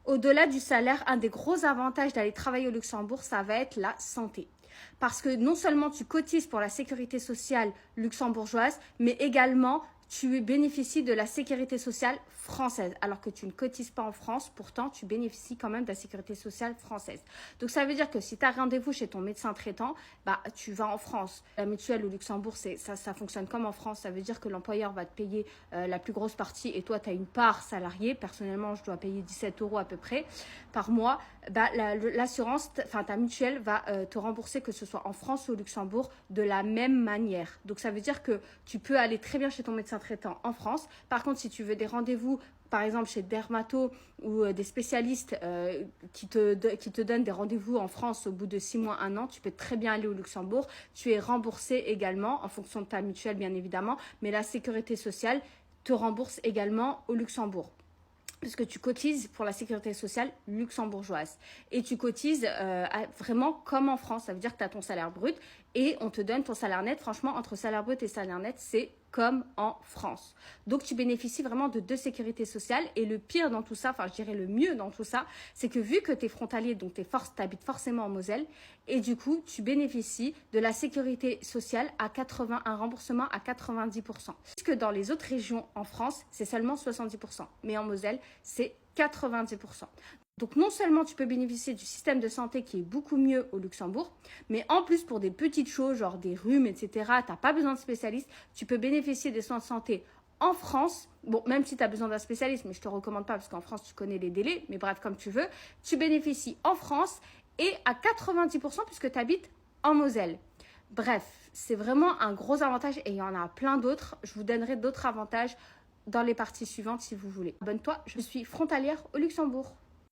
Au-delà du salaire, un des gros avantages d'aller travailler au Luxembourg, ça va être la santé. Parce que non seulement tu cotises pour la sécurité sociale luxembourgeoise, mais également tu bénéficies de la sécurité sociale française, alors que tu ne cotises pas en France, pourtant tu bénéficies quand même de la sécurité sociale française. Donc ça veut dire que si tu as rendez-vous chez ton médecin traitant, bah, tu vas en France. La mutuelle au Luxembourg, ça fonctionne comme en France, ça veut dire que l'employeur va te payer la plus grosse partie et toi tu as une part salariée. Personnellement, je dois payer 17 € à peu près par mois. Bah, l'assurance, enfin ta mutuelle va te rembourser, que ce soit en France ou au Luxembourg, de la même manière. Donc ça veut dire que tu peux aller très bien chez ton médecin traitant en France. Par contre, si tu veux des rendez-vous, par exemple chez Dermato ou des spécialistes qui te donnent des rendez-vous en France au bout de 6 mois, 1 an, tu peux très bien aller au Luxembourg. Tu es remboursé également en fonction de ta mutuelle, bien évidemment, mais la sécurité sociale te rembourse également au Luxembourg. Puisque tu cotises pour la sécurité sociale luxembourgeoise. Et tu cotises vraiment comme en France. Ça veut dire que tu as ton salaire brut et on te donne ton salaire net. Franchement, entre salaire brut et salaire net, c'est comme en France. Donc, tu bénéficies vraiment de 2 sécurités sociales. Et le pire dans tout ça, enfin, je dirais le mieux dans tout ça, c'est que vu que tu es frontalier, donc tu habites forcément en Moselle, et du coup, tu bénéficies de la sécurité sociale à un remboursement à 90%. Puisque dans les autres régions en France, c'est seulement 70%. Mais en Moselle, c'est 90%. Donc non seulement tu peux bénéficier du système de santé qui est beaucoup mieux au Luxembourg, mais en plus pour des petites choses, genre des rhumes, etc., tu n'as pas besoin de spécialiste, tu peux bénéficier des soins de santé en France. Bon, même si tu as besoin d'un spécialiste, mais je ne te recommande pas parce qu'en France, tu connais les délais, mais bref, comme tu veux, tu bénéficies en France et à 90% puisque tu habites en Moselle. Bref, c'est vraiment un gros avantage et il y en a plein d'autres. Je vous donnerai d'autres avantages dans les parties suivantes si vous voulez. Abonne-toi, je suis frontalière au Luxembourg.